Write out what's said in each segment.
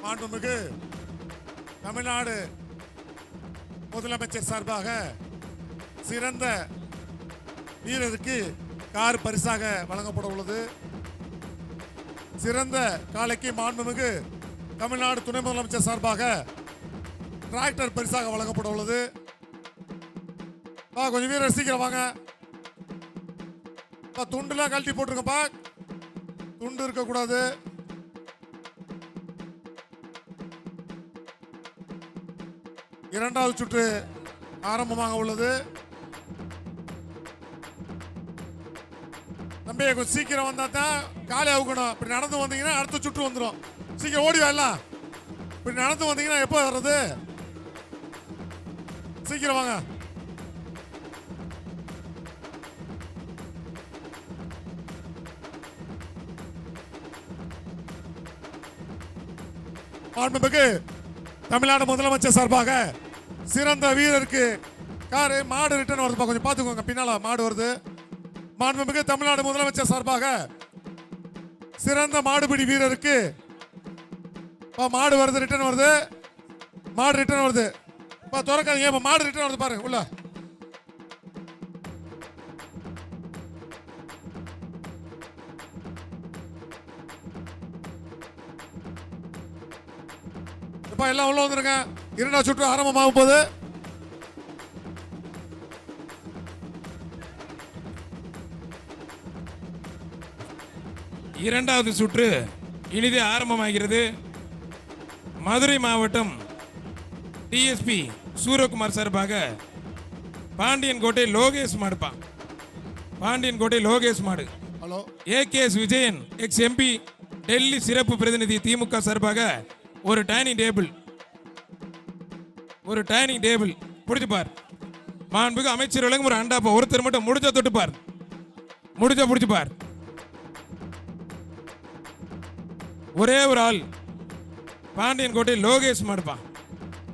மாண்புமிகு தமிழ்நாடு முதலமைச்சர் சார்பாக சிறந்த வீரருக்கு கார் பரிசாக வழங்கப்பட உள்ளது. சிறந்த காளைக்கு மாண்புமிகு தமிழ்நாடு துணை முதலமைச்சர் சார்பாக டிராக்டர் பரிசாக வழங்கப்பட உள்ளது. கொஞ்சம் வீரர் சீக்கிரம் வாங்க. துண்டுலாம் கழட்டி போட்டுருங்கப்பா, துண்டு இருக்கக்கூடாது. இரண்டாவது சுற்று ஆரம்பமாக உள்ளது. தம்பி கொஞ்சம் சீக்கிரம் வந்தா தான் காலை அவுக்கணும். இப்படி நடந்து வந்தீங்கன்னா அடுத்த சுற்று வந்துடும். சீக்கிரம் ஓடி வரலாம். இப்படி நடந்து வந்தீங்கன்னா எப்போ வர்றது? சீக்கிரம் வாங்க. மாண்புமிகு தமிழ்நாடு முதலமைச்சர் சார்பாக சிறந்த வீரருக்கு காரு மாடு ரிட்டர்ன் வருதுப்பா, கொஞ்சம் பார்த்துக்கோங்க. பின்னால மாடு வருது. மாண்புமிகு தமிழ்நாடு முதலமைச்சர் சார்பாக சிறந்த மாடுபிடி வீரருக்கு மாடு வருது, ரிட்டர்ன் வருது. மாடு ரிட்டர்ன் வருது. திறக்காதீங்க, மாடு ரிட்டர்ன் வருது பாருங்க உள்ள. எல்லாம் உள்ள வந்துருங்க. இரண்டாவது சுற்று ஆரம்பமாகும் போது இரண்டாவது சுற்று இனிதே ஆரம்பமாகிறது. மதுரை மாவட்டம் டிஎஸ்பி சூரகுமார் சார்பாக பாண்டியன் கோட்டை லோகேஷ் மாடுப்பா. பாண்டியன் கோட்டை லோகேஷ் மாடு. AKS Vijayan ex MP Delhi சிறப்பு பிரதிநிதி திமுக சார்பாக ஒரு டைனிங் டேபிள் பிடிச்சு பார். மாண்புக்கு அமைச்சர் விளங்கும் ஒரு அண்டாப்பா. ஒருத்தர் மட்டும் முடிஞ்சா தொட்டு பார், முடிஞ்சா பிடிச்சு பார். ஒரே ஒரு ஆள் பாண்டியன் கோட்டை லோகேஷ் மாடுப்பா.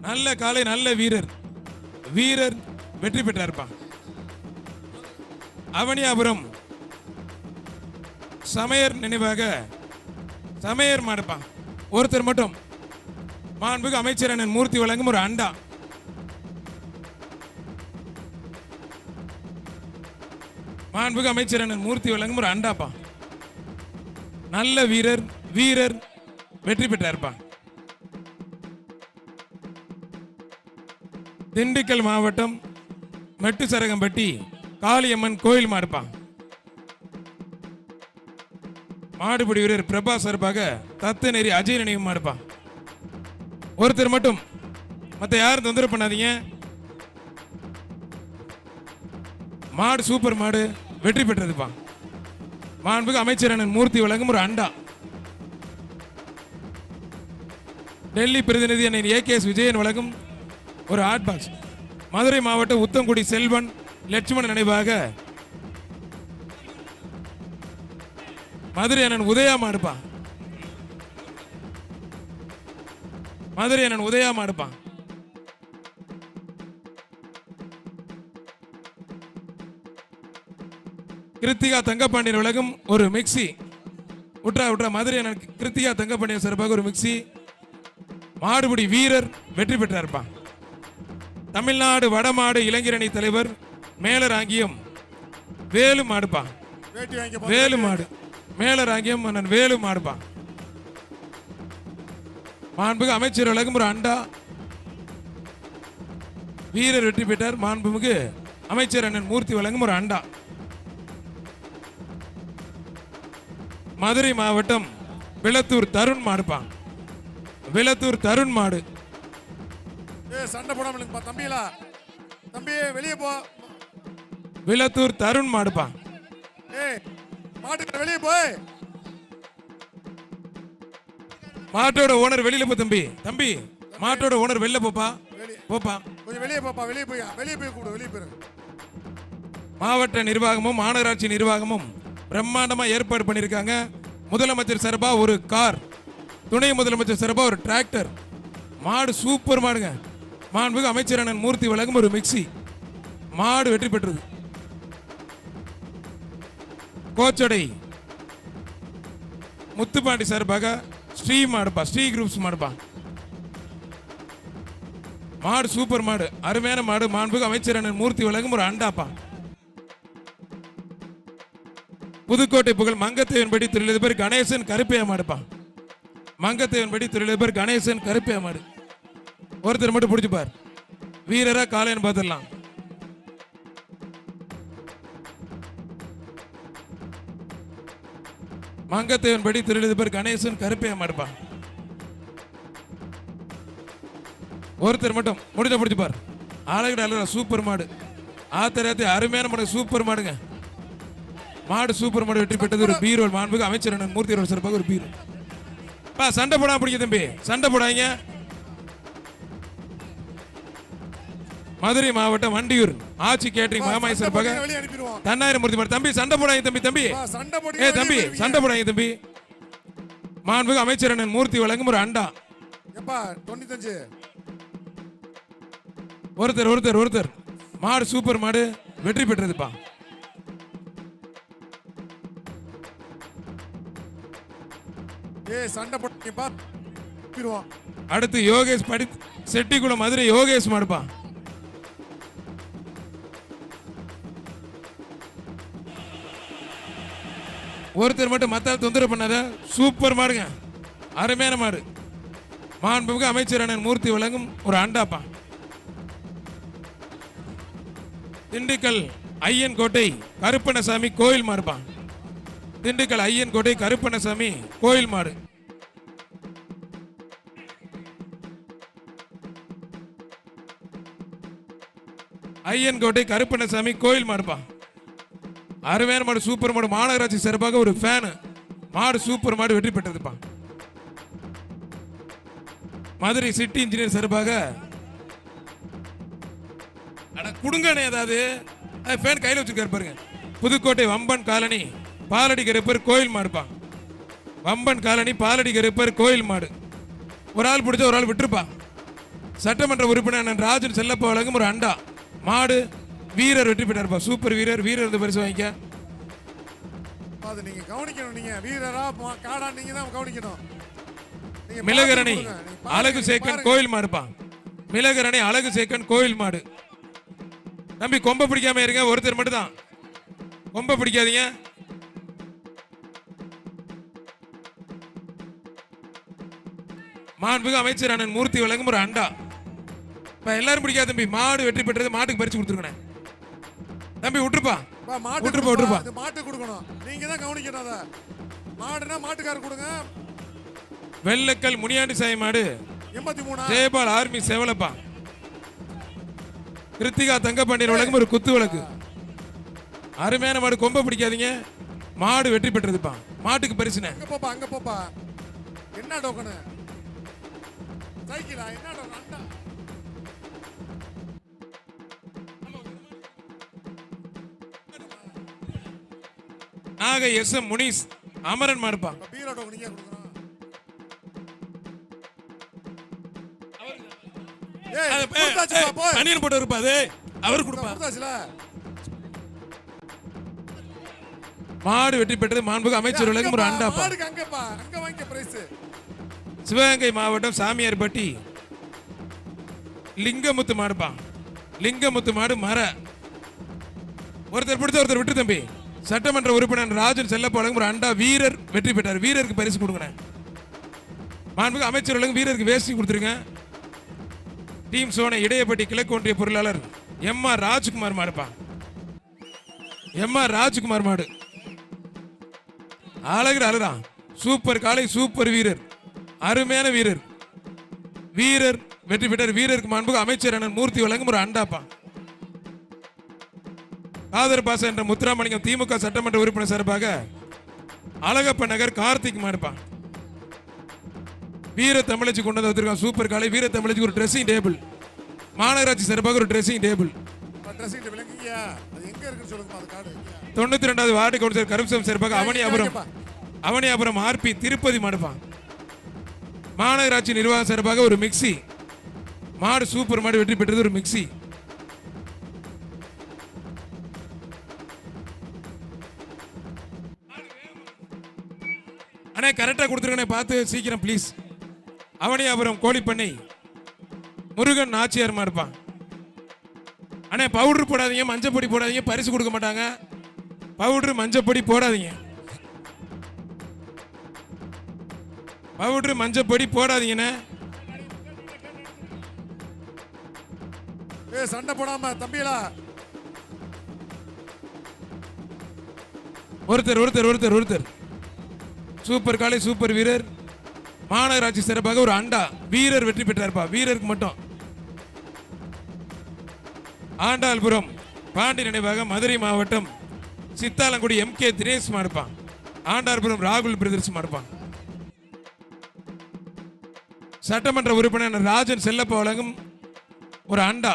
நல்ல காலை, நல்ல வீரர். வீரர் வெற்றி பெற்றார்ப்பா. அவனியாபுரம் சமையர் நினைவாக சமையர் மாடுப்பா. ஒருத்தர் மட்டும் மாண்புக்கு அமைச்சர் அண்ணன் மூர்த்தி வழங்கும் ஒரு அண்டா. மாண்புக்கு அமைச்சர் அண்ணன் மூர்த்தி வழங்கும் ஒரு அண்டாப்பா. நல்ல வீரர். வீரர் வெற்றி பெற்றார்ப்பா. திண்டுக்கல் மாவட்டம் மெட்டு சரகம்பட்டி காளியம்மன் கோயில் மாடுப்பா. மாடுபிடி வீரர் பிரபா சார்பாக தத்தநேரி அஜய் நினைவு மாடுப்பா. ஒருத்தர் மட்டும், மற்ற யாரும் தொந்தரவு பண்ணாதீங்க. மாடு சூப்பர் மாடு வெற்றி பெற்றதுப்பா. மாண்புக்கு அமைச்சர் அண்ணன் மூர்த்தி வழங்கும் ஒரு அண்டா. டெல்லி பிரதிநிதி அண்ணன் ஏகேஎஸ் விஜயன் வழங்கும் ஒரு ஹாட் பாக்ஸ். மதுரை மாவட்டம் உத்தங்குடி செல்வன் லட்சுமணன் நினைவாக மதுரை அண்ணன் உதயா மாடுப்பா. மதுரை அண்ணன் உதயா மாடுப்பா. கிருத்திகா தங்கப்பாண்டியன் உலகம் ஒரு மிக்சி. உட்ரா மதுரை அண்ணன் கிருத்திகா தங்கப்பாண்டியன் சார்பாக ஒரு மிக்சி. மாடுபிடி வீரர் வெற்றி பெற்றார்ப்பா. தமிழ்நாடு வடமாடு இளைஞரணி தலைவர் மேலராங்கியம் வேலு மாடுப்பா. வேலு மாடு மேலராங்கியம் அண்ணன் வேலு மாடுப்பா. மாண்புமிகு அமைச்சர் வழங்கும் ஒரு அண்டா. வீரர் வெற்றி பெற்றார். மாண்புமிகு அமைச்சர் அண்ணன் மூர்த்தி வழங்கும் ஒரு அண்டா. மதுரை மாவட்டம் விளத்தூர் தருண் மாடுப்பா. விளத்தூர் தருண் மாடு. சண்டை போடாம தம்பிகளா, தம்பி வெளியே போ. விளத்தூர் தருண் மாடுப்பா. மாட்டுக்கு வெளியே போய். மாட்டோட ஓனர் வெளியில போ தம்பி. தம்பி மாட்டோட ஓனர் வெளில போப்பா. போப்பா கொஞ்சம் வெளியே போப்பா. வெளியே போய் கூடு. வெளியே போயிரு. மாவட்ட நிர்வாகமும் மாநகராட்சி நிர்வாகமும் பிரம்மாண்டமா ஏற்பாடு பண்ணிருக்காங்க. முதலமைச்சர் சார்பா ஒரு கார், துணை முதலமைச்சர் சார்பா ஒரு டிராக்டர். மாடு சூப்பர் மாடுங்க. மாண்புமிகு அமைச்சர் அண்ணன் மூர்த்தி வழங்கும் ஒரு மிக்சி. மாடு வெற்றி பெற்றது. கோச்சடை முத்துப்பாண்டி சார்பாக ஸ்ரீ மாடுப்பா, ஸ்ரீ குரூப்ஸ் மாடுப்பா. மாடு சூப்பர் மாடு, அருமையான மாடு. மாண்புக்கு அமைச்சர் அண்ணன் மூர்த்தி வழங்கும் ஒரு அண்டாப்பா. புதுக்கோட்டை புகழ் மங்கத்தேவன்படி தொழிலதிபர் கணேசன் கருப்பையா மாடுப்பா. மங்கத்தேவன்படி தொழிலதிபர் கணேசன் கருப்பையா மாடு. ஒருத்தர் மட்டும் பிடிச்சுப்பார். வீரரா காலைன்னு பார்த்துடலாம். மங்கத்தேவன்படி தொழிலதிபர் கணேசன் கருப்பையா மாடுப்பா. ஒருத்தர் மட்டும் முடிஞ்ச பிடிச்சுப்பார். அழகு சூப்பர் மாடு. ஆத்தராத்தி அருமையான மாடு, சூப்பர் மாடுங்க. மாடு சூப்பர் மாடு வெற்றி பெற்றது ஒரு பீரோல். மாண்புக்கு அமைச்சர் அண்ணன் மூர்த்தி அவர்கள் சிறப்பாக ஒரு பீரோ. பா சண்டை போடாம பிடிக்க தம்பி, சண்டை போடாங்க. மதுரை மாவட்டம் வண்டியூர் ஆட்சி கேட்டரிங் மாமாய் சிறப்பாக தன்னாயிரம் மூர்த்தி மாடு. தம்பி சண்டை போடாங்க தம்பி, தம்பி ஏ தம்பி சண்டை போடாங்க தம்பி. மாண்புக்கு அமைச்சர் அண்ணன் மூர்த்தி வழங்கும் ஒரு அண்டா. ஒருத்தர் ஒருத்தர் ஒருத்தர் மாடு சூப்பர் மாடு வெற்றி பெற்றதுப்பா. அடுத்து யோகேஷ் படி செட்டிக்குளம் மதுரை யோகேஷ் மாடுப்பா. ஒருத்தர் மட்டும் மத்தால் தொந்தரவு பண்ணாத, சூப்பர் மாடுங்க, அருமையான மாடு. மாண்புமிகு அமைச்சர் அண்ணன் மூர்த்தி வழங்கும் ஒரு அண்டாப்பா. திண்டுக்கல் ஐயன் கோட்டை கருப்பணசாமி கோயில் மாடுப்பா. திண்டுக்கல் ஐயன் கோட்டை கருப்பணசாமி கோயில் மாடு. ஐயன் கோட்டை கருப்பணசாமி கோயில் மாடுப்பா. அருமையான மாடு, சூப்பர் மாடு. மாநகராட்சி சிறப்பாக ஒரு ஃபேன் மாடு, சூப்பர் மாடு வெற்றி பெற்றதுப்பா. மதுரை சிட்டி இன்ஜினியர் சிறப்பாக குடுங்கண்ணே, ஏதாவது ஃபேன் கையில் வச்சுருக்காரு பாருங்க. புதுக்கோட்டை வம்பன் காலனி பாலடி கருப்பர் கோயில் மாடுப்பா. வம்பன் காலனி பாலடி கருப்பர் கோயில் மாடு. ஒரு ஆள் பிடிச்ச ஒரு ஆள் விட்டுருப்பா. சட்டமன்ற உறுப்பினர் ராஜன் செல்லப்பா வழங்கும் ஒரு அண்டா. மாடு வீரர் வெற்றி பெற்றார்ப்பா. சூப்பர் வீரர், வீரர் பரிசு வாங்கிக்க. நீங்க கவனிக்கணும், நீங்க வீரரா காடா நீங்க தான் கவனிக்கணும். மிளகரணி அழகு சேக்கன் கோயில் மாடுப்பா. மிளகரணி அழகு சேக்கன் கோயில் மாடு. தம்பி கொம்ப பிடிக்காம இருங்க, ஒருத்தர் மட்டும் தான் கொம்ப பிடிக்காதீங்க. மாண்புமிகு அமைச்சர் அண்ணன் மூர்த்தி வழங்கும் ஒரு அண்டா. எல்லாரும் பிடிக்காத தம்பி, மாடு வெற்றி பெற்றது, மாட்டுக்கு பறிச்சு கொடுத்துருக்கேன். தம்பி விட்டுருப்பா, விட்டுருப்பா, விட்டுருப்பா. மாட்டு கொடுக்கணும், நீங்க தான் கவனிக்கணும். அத மாடுனா மாட்டுக்காரர் கொடுங்க. வெள்ளக்கல் முனியாண்டி சாய் மாடு 83 ஜெயபால் ஆர்மி செவலப்பா. கிருத்திகா தங்கப்பாண்டியன் வழங்கும் ஒரு குத்து விளக்கு. அருமையான மாடு, கொம்ப பிடிக்காதீங்க, மாடு வெற்றி பெற்றதுப்பா. மாட்டுக்கு பரிசுனே. அங்க போப்பா, அங்க போப்பா. என்ன டோக்கனு சைக்கிளா? என்ன டோக்கன்? அண்டா நாகை எஸ் எம் முனிஸ் அமரன் மாடுப்பா. பீரோ டோக்கன் நீங்க கொடுக்கணும். தண்ணீர் போட்டு இருப்பாது அவர் கொடுப்பா. மாடு வெற்றி பெற்றது. மாண்புமிகு அமைச்சர் வழங்கும் ஒரு அண்டாப்பா. சிவகங்கை மாவட்டம் சாமியார்பட்டி லிங்கமுத்து மாடுப்பா. லிங்கமுத்து மாடு மர. ஒருத்தர் பிடிச்ச ஒருத்தர் விட்டு தம்பி. சட்டமன்ற உறுப்பினர் ராஜன் செல்லப்பா வழங்கும் ஒரு அண்டா. வீரர் வெற்றி பெற்றார். வீரருக்கு பரிசு கொடுங்க. மாண்புமிகு அமைச்சர் வழங்கும் வீரருக்கு வேஷ்டி கொடுத்துருங்க. டீம் சோனை இடையப்பட்டி கிழக்கு ஒன்றிய பொருளாளர் எம்.ஆர். ராஜ்குமார் மாடுப்பா. எம்.ஆர். ராஜ்குமார் மாடு. அழகு அழகுதான், சூப்பர் காலை, சூப்பர் வீரர், அருமையான வீரர். வீரர் வெற்றி பெற்றார். வீரருக்கு மாண்புமிகு அமைச்சர் அண்ணன் மூர்த்தி வழங்கும் ஒரு அண்டாப்பா. காதர் பாசா என்ற முத்துராமலிங்கம் திமுக சட்டமன்ற உறுப்பினர் சார்பாக அழகப்ப நகர் கார்த்திக் மாடுப்பா. வீர தமிழச்சி கொண்டு வந்து வச்சிருக்கான். சூப்பர் காலை, வீர தமிழச்சி ஒரு ட்ரெஸ்ஸிங் டேபிள். மாநகராட்சி சிறப்பாக ஒரு ட்ரெஸ்ஸிங் டேபிள். 92வது வார்டு கவுன்சிலர் கருப்சம் சிறப்பாக அவனியாபுரம் ஆர்பி திருப்பதி மாடுப்பான். மாநகராட்சி நிர்வாகம் சிறப்பாக ஒரு மிக்சி. மாடு சூப்பர் மாடு வெற்றி பெற்றது ஒரு மிக்சி. அண்ணே கரெக்டாக கொடுத்துருக்கண்ணே, பார்த்து சீக்கிரம் ப்ளீஸ். அவனியாபுரம் கோழிப்பண்ணை முருகன் நாச்சியார்மா இருப்பான். அண்ணே பவுடர் போடாதீங்க, மஞ்சப்பொடி போடாதீங்க, பரிசு கொடுக்க மாட்டாங்க. பவுடர் மஞ்சப்பொடி போடாதீங்க, பவுடர் மஞ்சப்பொடி போடாதீங்கண்ணே. சண்டை போடாம தம்பிகளா. ஒருத்தர் ஒருத்தர் ஒருத்தர் ஒருத்தர் சூப்பர் காலை சூப்பர் வீரர் மாநகராட்சி சிறப்பாக ஒரு அண்டா வீரர் வெற்றி பெற்றார்ப்பா. வீரருக்கு மட்டும் ஆண்டாள்புரம் பாண்டி நினைவாக மதுரை மாவட்டம் சித்தாலங்குடி MK தினேஷ் மாடுப்பான். ஆண்டாள்புரம் ராகுல் பிரதர்ஸ் மாடுப்பான். சட்டமன்ற உறுப்பினர் ராஜன் செல்லப்பா வழங்கும் ஒரு அண்டா.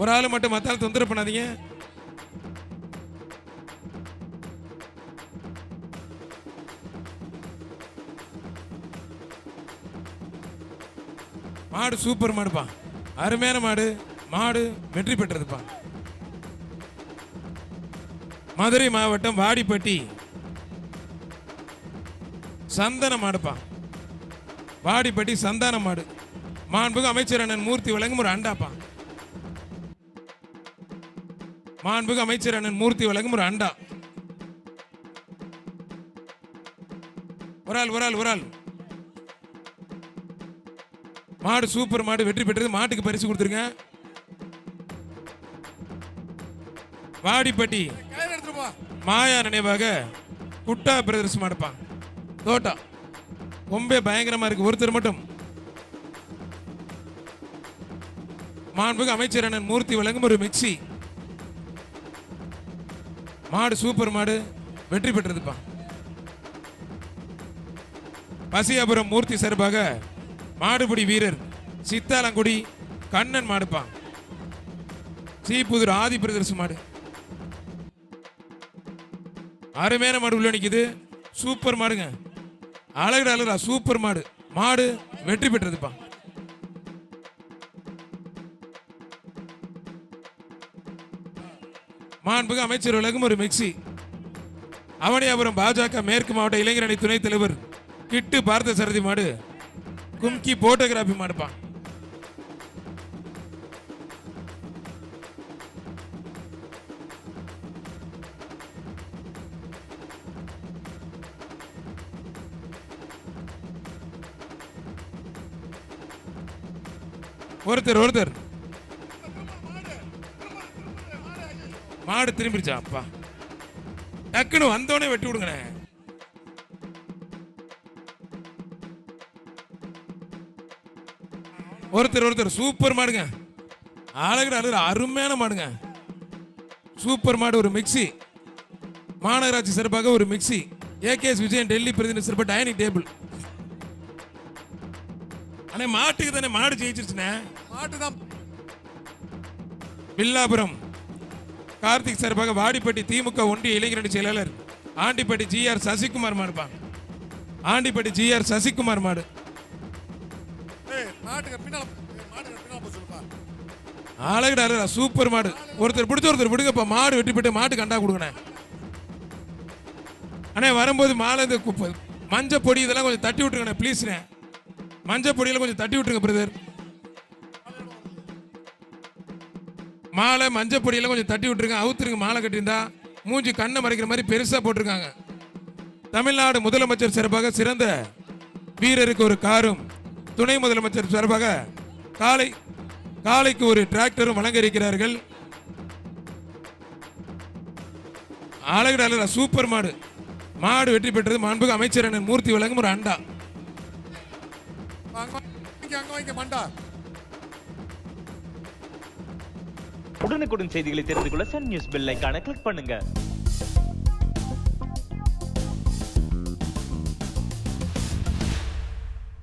ஒரு ஆளு மட்டும் மத்தால் தொந்தரவு பண்ணாதீங்க. மாடு சூப்பர் மாடுப்பா, அருமையான மாடு. மாடு வெற்றி பெற்றதுப்பா. மதுரை மாவட்டம் வாடிப்பட்டி சந்தன மாடுப்பா. வாடிப்பட்டி சந்தான மாடு. மாண்புகு அமைச்சர் அண்ணன் மூர்த்தி வழங்கும் ஒரு அண்டாப்பா. மாண்புகு அமைச்சர் அண்ணன் மூர்த்தி வழங்கும் ஒரு அண்டா. ஒரு ஆள் மாடு சூப்பர் மாடு வெற்றி பெற்றது. மாட்டுக்கு பரிசு கொடுத்துருங்க. வாடிப்பட்டி மாயா நினைவாக குட்டா பிரதர்ஸ் மாடுப்பான். தோட்டா ரொம்ப பயங்கரமா இருக்கு. ஒருத்தர் மட்டும் மாண்புகு அமைச்சர் அண்ணன் மூர்த்தி வழங்கும் ஒரு மிக்சி. மாடு சூப்பர் மாடு வெற்றி பெற்றதுப்பா. பசியாபுரம் மூர்த்தி சார்பாக மாடுபிடி வீரர் சித்தாலங்குடி கண்ணன் மாடுப்பான். சீப்புதூர் ஆதி பிரதர்ஸ் மாடு. அருமையான மாடு உள்ள நிக்குது. சூப்பர் மாடுங்க, அழகுடா சூப்பர் மாடு. மாடு வெற்றி பெற்றதுப்பா. மாண்புகு அமைச்சர் வழங்கும் ஒரு மிக்சி. அவனியாபுரம் பாஜக மேற்கு மாவட்ட இளைஞரணி துணைத் தலைவர் கிட்டு பார்த்த சரதி மாடு கும்கி போட்டோகிராபி மாடுப்பான். ஒருத்தர் மாடு திரும்பிடுச்சா அப்பா. டக்குன்னு வந்தோடனே வெட்டி விடுங்கண்ணே. ஒருத்தர் சூப்பர் மாடுங்க, அழகு அருமையான மாடுங்க. சூப்பர் மாடு ஒரு மிக்சி. மாநகராட்சி சிறப்பாக ஒரு மிக்சி. AKS விஜயன் டெல்லி பிரதிநிதி சிறப்பு டைனிங் டேபிள். அண்ணே மாட்டுக்கு தானே மாடு ஜெயிச்சிருச்சுண்ணே. மாட்டுதான். வில்லாபுரம் கார்த்திக் சார்பாக வாடிப்பட்டி திமுக ஒன்றிய இளைஞரணி செயலாளர் ஆண்டிப்பட்டி GR சசிகுமார் மாடுப்பாங்க. ஆண்டிப்பட்டி GR சசிகுமார் மாடு. அழகுடா சூப்பர் மாடு. ஒருத்தர் பிடிச்ச ஒருத்தர் விடுங்கப்பா. மாடு வெட்டி போட்டு மாட்டு கண்டா கொடுங்கண்ணே. அண்ணே வரும்போது மாலை இந்த மஞ்சள் பொடி இதெல்லாம் கொஞ்சம் தட்டி விட்டுருங்கண்ணே ப்ளீஸ்ண்ணே. மஞ்சள் பொடியெல்லாம் கொஞ்சம் தட்டி விட்டுருங்க பிரதர். மாலை மஞ்சள் பொடியெல்லாம் கொஞ்சம் தட்டி விட்டுருங்க. அவுத்துருங்க. மாலை கட்டியிருந்தா மூஞ்சி கண்ணை மறைக்கிற மாதிரி பெருசா போட்டிருக்காங்க. தமிழ்நாடு முதலமைச்சர் சிறப்பாக சிறந்த வீரருக்கு ஒரு காரும், துணை முதலமைச்சர் சிறப்பாக காலைக்கு ஒரு டிராக்டரும் வழங்க இருக்கிறார்கள். அழகுடா சூப்பர் மாடு. மாடு வெற்றி பெற்றது. மாண்புகு அமைச்சர் அண்ணன் மூர்த்தி வழங்கும் ஒரு அண்டா. உடனுக்குடன் செய்திகளை தெரிந்து கொள்ள சன் நியூஸ் பெல் ஐகானை கிளிக் பண்ணுங்க.